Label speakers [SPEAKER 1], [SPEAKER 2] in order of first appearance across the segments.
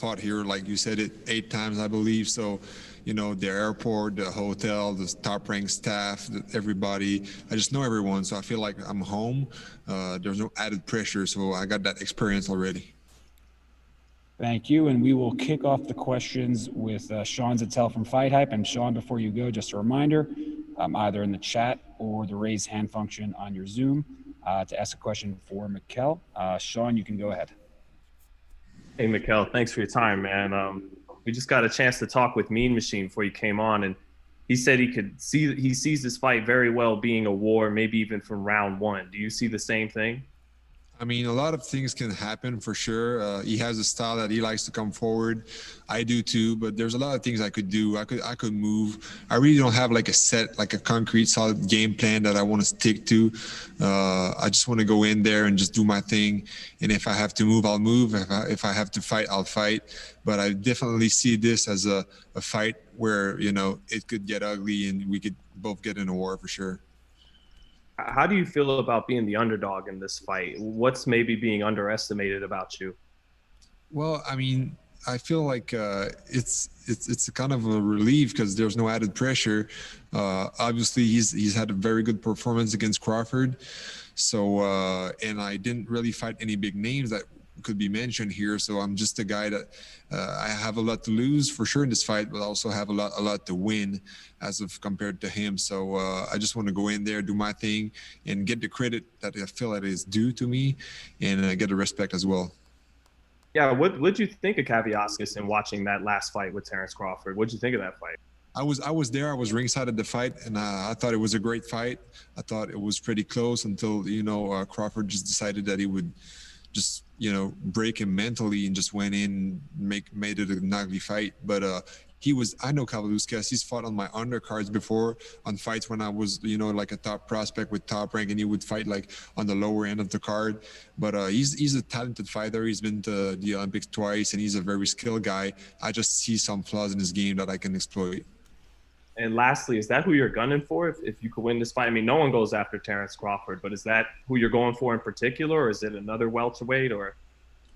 [SPEAKER 1] fought here, like you said it, 8 times, I believe. So, the airport, the hotel, the top-ranked staff, everybody. I just know everyone, so I feel like I'm home. There's no added pressure, so I got that experience already.
[SPEAKER 2] Thank you, and we will kick off the questions with Sean Zattel from Fight Hype. And Sean, before you go, just a reminder, either in the chat or the raise hand function on your Zoom to ask a question for Mikael. Sean, you can go ahead.
[SPEAKER 3] Hey, Mikael, thanks for your time, man. We just got a chance to talk with Mean Machine before you came on, and he said he sees this fight very well being a war, maybe even from round one. Do you see the same thing?
[SPEAKER 1] I mean, a lot of things can happen for sure. He has a style that he likes to come forward. I do too, but there's a lot of things I could do. I could move. I really don't have like a concrete, solid game plan that I want to stick to. I just want to go in there and just do my thing. And if I have to move, I'll move. If I have to fight, I'll fight. But I definitely see this as a fight where, it could get ugly and we could both get in a war for sure.
[SPEAKER 3] How do you feel about being the underdog in this fight? What's maybe being underestimated about you?
[SPEAKER 1] Well, I mean, I feel like it's a kind of a relief because there's no added pressure. Obviously, he's had a very good performance against Crawford. So, and I didn't really fight any big names that could be mentioned here. So I'm just a guy that I have a lot to lose for sure in this fight, but also have a lot to win as of compared to him. So I just want to go in there, do my thing, and get the credit that I feel that is due to me, and get the respect as well.
[SPEAKER 3] Yeah, what'd you think of Kavaliauskas in watching that last fight with Terrence Crawford? What'd you think of that fight?
[SPEAKER 1] I was there. I was ringside at the fight, and I thought it was a great fight. I thought it was pretty close until Crawford just decided that he would just break him mentally and just went in and made it an ugly fight. But I know Kavaliauskas. He's fought on my undercards before on fights when I was like a top prospect with Top Rank, and he would fight like on the lower end of the card. But he's a talented fighter. He's been to the Olympics twice, and he's a very skilled guy. I just see some flaws in his game that I can exploit.
[SPEAKER 3] And lastly, is that who you're gunning for if you could win this fight? I mean, no one goes after Terrence Crawford, but is that who you're going for in particular, or is it another welterweight? Or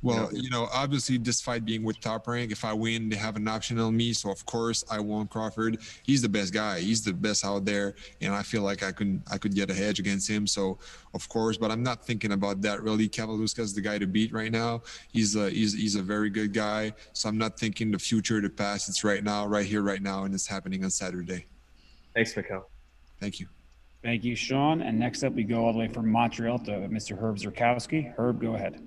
[SPEAKER 1] well, obviously this fight being with Top Rank, if I win, they have an option on me. So of course I want Crawford. He's the best guy. He's the best out there, and I feel like I could get a hedge against him. So of course, but I'm not thinking about that really. Kavaliauskas is the guy to beat right now. He's a very good guy. So I'm not thinking the future, the past. It's right now, right here, right now, and it's happening on Saturday.
[SPEAKER 3] Thanks, Mikael.
[SPEAKER 1] Thank you.
[SPEAKER 2] Thank you, Sean. And next up, we go all the way from Montreal to Mr. Herb Zarkowski. Herb, go ahead.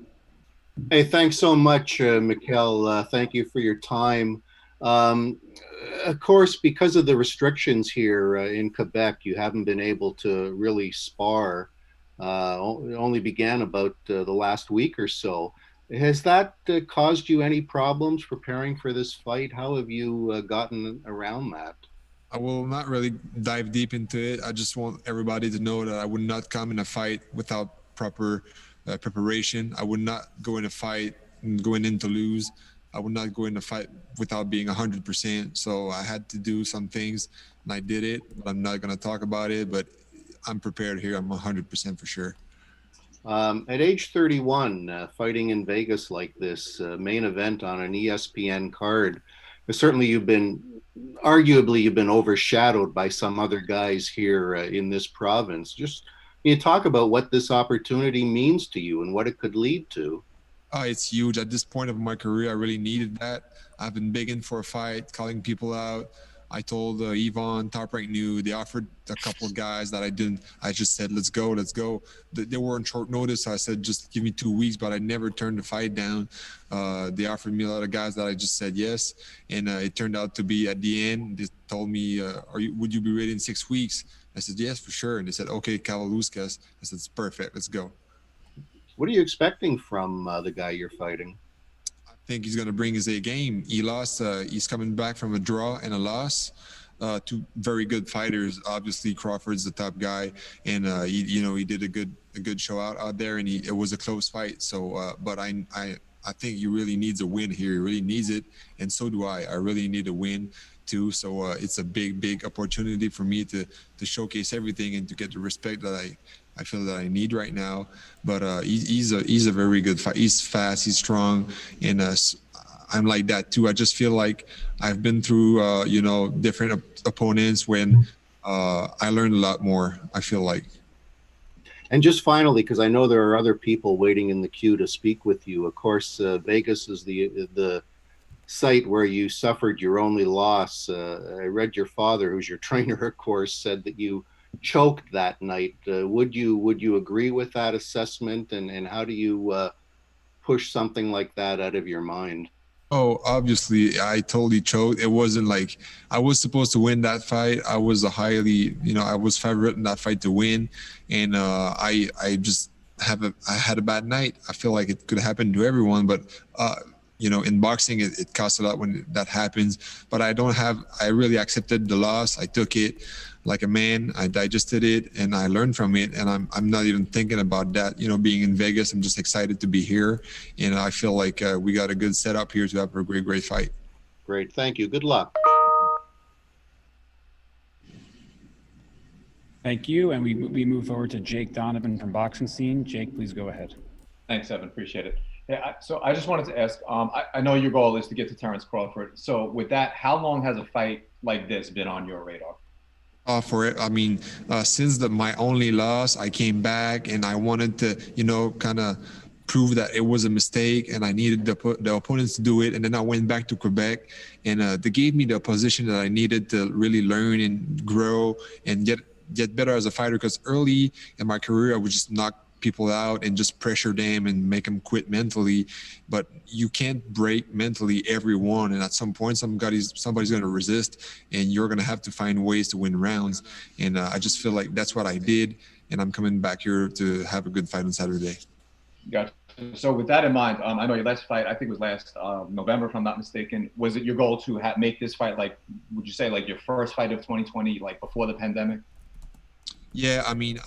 [SPEAKER 4] Hey, thanks so much, Mikael. Thank you for your time. Of course, because of the restrictions here in Quebec, you haven't been able to really spar. It only began about the last week or so. Has that caused you any problems preparing for this fight? How have you gotten around that?
[SPEAKER 1] I will not really dive deep into it. I just want everybody to know that I would not come in a fight without proper preparation. I would not go in a fight going in to lose. I would not go in a fight without being 100%. So I had to do some things, and I did it. But I'm not going to talk about it. But I'm prepared here. I'm 100% for sure.
[SPEAKER 4] At age 31, fighting in Vegas like this, main event on an ESPN card, certainly you've been overshadowed by some other guys here in this province. Just can you talk about what this opportunity means to you and what it could lead to?
[SPEAKER 1] It's huge. At this point of my career, I really needed that. I've been begging for a fight, calling people out. I told Yvonne, Top Rank knew. They offered a couple of guys that I didn't. I just said, let's go. They were on short notice. So I said, just give me 2 weeks, but I never turned the fight down. They offered me a lot of guys that I just said yes. And it turned out to be at the end, they told me, would you be ready in 6 weeks? I said, yes, for sure. And they said, okay, Kavaliauskas. I said, it's perfect. Let's go.
[SPEAKER 4] What are you expecting from the guy you're fighting?
[SPEAKER 1] I think he's going to bring his A game. He lost. He's coming back from a draw and a loss. Two very good fighters. Obviously, Crawford's the top guy, and he did a good show out there, and it was a close fight. So, but I think he really needs a win here. He really needs it, and so do I. I really need a win too. So it's a big opportunity for me to showcase everything and to get the respect that I feel that I need right now. But he's a very good fight. He's fast, he's strong, and I'm like that too. I just feel like I've been through, you know, different opponents when I learned a lot more, I feel like.
[SPEAKER 4] And just finally, because I know there are other people waiting in the queue to speak with you. Of course, Vegas is the site where you suffered your only loss. I read your father, who's your trainer, of course, said that you choked that night. Would you agree with that assessment? And how do you push something like that out of your mind?
[SPEAKER 1] Oh, obviously, I totally choked. It wasn't like I was supposed to win that fight. I was a highly, you know, I was favorite in that fight to win, and I just I had a bad night. I feel like it could happen to everyone, but you know, in boxing, it costs a lot when that happens. But I really accepted the loss. I took it like a man. I digested it and I learned from it. And I'm not even thinking about that, you know, being in Vegas. I'm just excited to be here. And I feel like we got a good setup here to have a great fight.
[SPEAKER 4] Great. Thank you. Good luck.
[SPEAKER 2] Thank you. And we move forward to Jake Donovan from Boxing Scene. Jake, please go ahead.
[SPEAKER 5] Thanks, Evan. Appreciate it. Yeah, so I just wanted to ask, I know your goal is to get to Terrence Crawford. So with that, how long has a fight like this been on your radar?
[SPEAKER 1] I mean, since my only loss, I came back and I wanted to, you know, kind of prove that it was a mistake and I needed the opponents to do it. And then I went back to Quebec and they gave me the position that I needed to really learn and grow and get better as a fighter. Because early in my career, I would just knock people out and just pressure them and make them quit mentally, but you can't break mentally everyone, and at some point somebody's going to resist and you're going to have to find ways to win rounds. And I just feel like that's what I did, and I'm coming back here to have a good fight on Saturday.
[SPEAKER 5] Gotcha. So with that in mind, I know your last fight, I think was last November, if I'm not mistaken. Was it your goal to make this fight, like, would you say like your first fight of 2020, like before the pandemic?
[SPEAKER 1] Yeah, I mean,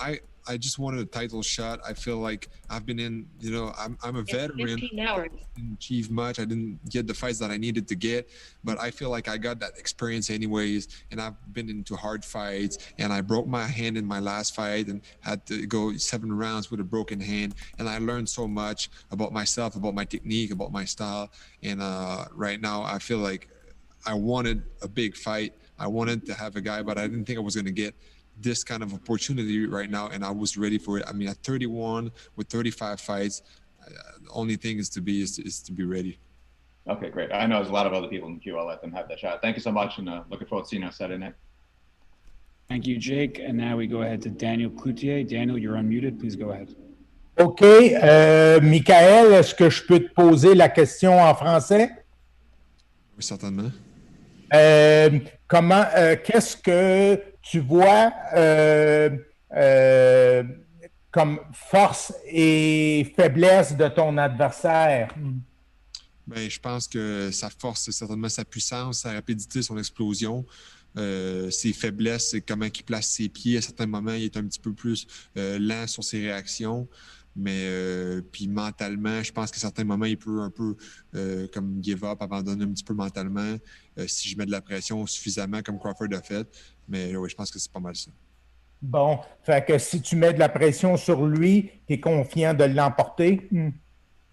[SPEAKER 1] I just wanted a title shot. I feel like I've been in, you know, I'm a veteran.
[SPEAKER 6] 15 hours.
[SPEAKER 1] I didn't achieve much. I didn't get the fights that I needed to get, but I feel like I got that experience anyways. And I've been into hard fights, and I broke my hand in my last fight and had to go 7 rounds with a broken hand. And I learned so much about myself, about my technique, about my style. And right now I feel like I wanted a big fight. I wanted to have a guy, but I didn't think I was going to get this kind of opportunity right now, and I was ready for it. I mean, at 31 with 35 fights, the only thing is to be ready.
[SPEAKER 5] Okay, great. I know there's a lot of other people in the queue. I'll let them have that shot. Thank you so much, and looking forward to seeing you on Saturday night.
[SPEAKER 2] Thank you, Jake. And now we go ahead to Daniel Cloutier. Daniel, you're unmuted. Please go ahead.
[SPEAKER 7] OK. Mikael, est-ce que je peux te poser la question en français?
[SPEAKER 1] Oui, certainement.
[SPEAKER 7] Qu'est-ce que tu vois comme force et faiblesse de ton adversaire?
[SPEAKER 1] Ben, je pense que sa force, c'est certainement sa puissance, sa rapidité, son explosion. Ses faiblesses, c'est comment il place ses pieds. À certains moments, il est un petit peu plus lent sur ses réactions. Mais puis mentalement, je pense qu'à certains moments, il peut un peu comme give up, abandonner un petit peu mentalement si je mets de la pression suffisamment comme Crawford a fait. Mais oui, je pense que c'est pas mal ça.
[SPEAKER 7] Bon, fait que si tu mets de la pression sur lui, tu es confiant de l'emporter?
[SPEAKER 1] Je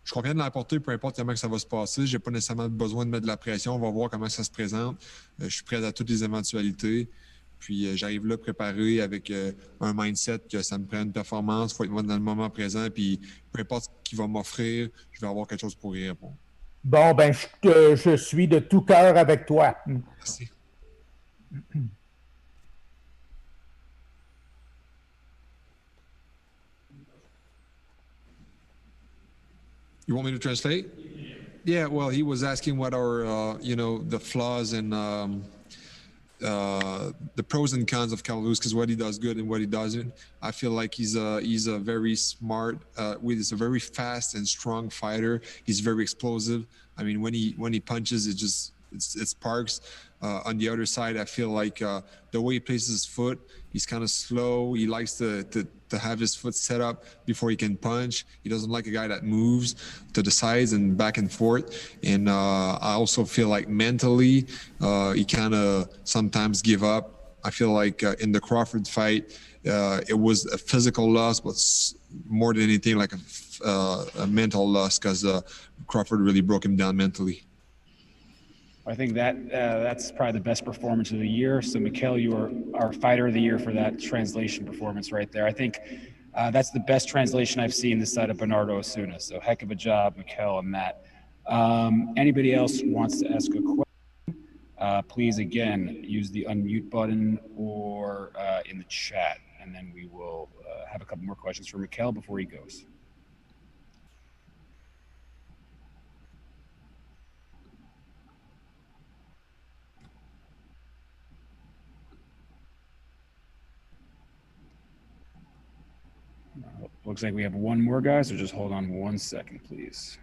[SPEAKER 1] suis confiant de l'emporter, peu importe comment que ça va se passer. Je n'ai pas nécessairement besoin de mettre de la pression. On va voir comment ça se présente. Je suis prêt à toutes les éventualités. Puis j'arrive là préparé avec un mindset que ça me prend une performance, il faut être moi dans le moment présent, puis peu importe ce qu'il va m'offrir, je vais avoir quelque chose pour y répondre.
[SPEAKER 7] Bon, ben je suis de tout cœur avec toi.
[SPEAKER 1] Merci. You want me to translate? Yeah, well, he was asking what are, the flaws and the pros and cons of Kavaliauskas, what he does good and what he doesn't. I feel like he's a very smart, he's a very fast and strong fighter. He's very explosive. I mean, when he punches, it sparks. On the other side, I feel like the way he places his foot, he's kind of slow. He likes to have his foot set up before he can punch. He doesn't like a guy that moves to the sides and back and forth. And I also feel like mentally, he kind of sometimes give up. I feel like in the Crawford fight, it was a physical loss, but more than anything, like a mental loss, because Crawford really broke him down mentally.
[SPEAKER 2] I think that's probably the best performance of the year. So, Mikael, you are our fighter of the year for that translation performance right there. I think that's the best translation I've seen this side of Bernardo Osuna. So, heck of a job, Mikael and Matt. Anybody else wants to ask a question? Please, again, use the unmute button or in the chat, and then we will have a couple more questions for Mikael before he goes. Looks like we have one more, guys, so just hold on 1 second, please.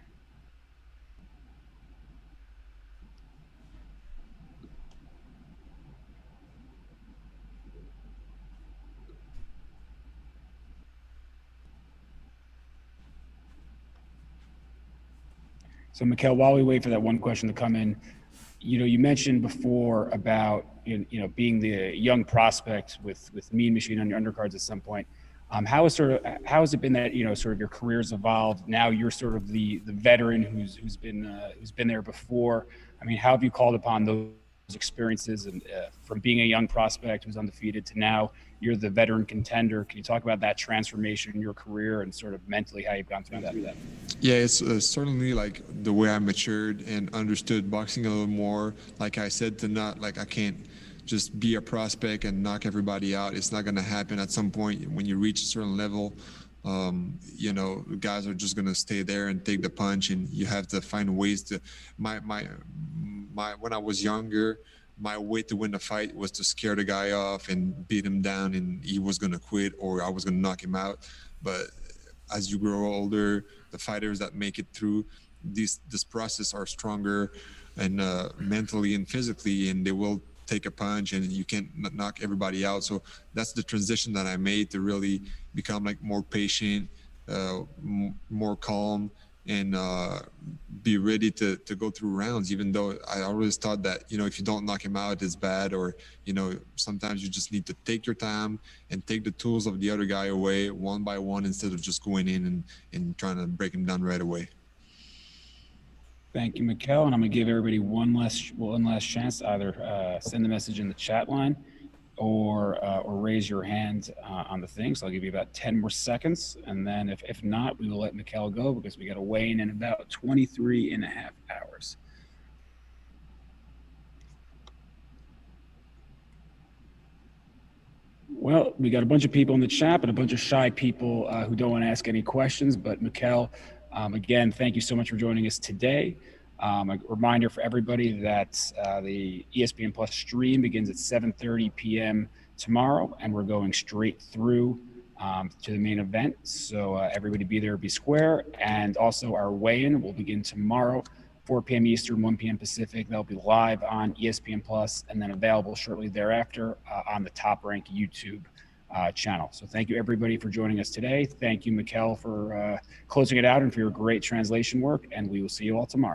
[SPEAKER 2] So, Mikael, while we wait for that one question to come in, you mentioned before about being the young prospect with Mean Machine on your undercards at some point. How has it been that sort of your career's evolved? Now you're sort of the veteran who's been there before. I mean, how have you called upon those experiences and from being a young prospect who's undefeated to now you're the veteran contender? Can you talk about that transformation in your career and sort of mentally how you've gone through that?
[SPEAKER 1] Yeah, it's certainly like the way I matured and understood boxing a little more. Like I said, I can't just be a prospect and knock everybody out. It's not going to happen. At some point when you reach a certain level, guys are just going to stay there and take the punch, and you have to find ways to when I was younger, my way to win the fight was to scare the guy off and beat him down, and he was going to quit or I was going to knock him out. But as you grow older, the fighters that make it through this process are stronger and mentally and physically, and they will take a punch and you can't knock everybody out. So that's the transition that I made to really become like more patient, more calm, and be ready to go through rounds, even though I always thought that, if you don't knock him out, it's bad, or, sometimes you just need to take your time and take the tools of the other guy away one by one instead of just going in and trying to break him down right away.
[SPEAKER 2] Thank you, Mikael. And I'm going to give everybody one last chance to either send the message in the chat line or raise your hand on the thing. So I'll give you about 10 more seconds. And then if not, we will let Mikael go because we got to weigh in about 23 and a half hours. Well, we got a bunch of people in the chat, but a bunch of shy people who don't want to ask any questions. But Mikael, again, thank you so much for joining us today. A reminder for everybody that the ESPN Plus stream begins at 7:30 p.m. tomorrow, and we're going straight through to the main event. So everybody be there, be square. And also our weigh-in will begin tomorrow, 4 p.m. Eastern, 1 p.m. Pacific. That'll be live on ESPN Plus and then available shortly thereafter on the Top Rank YouTube channel. So thank you everybody for joining us today. Thank you, Mikael, for closing it out and for your great translation work. And we will see you all tomorrow.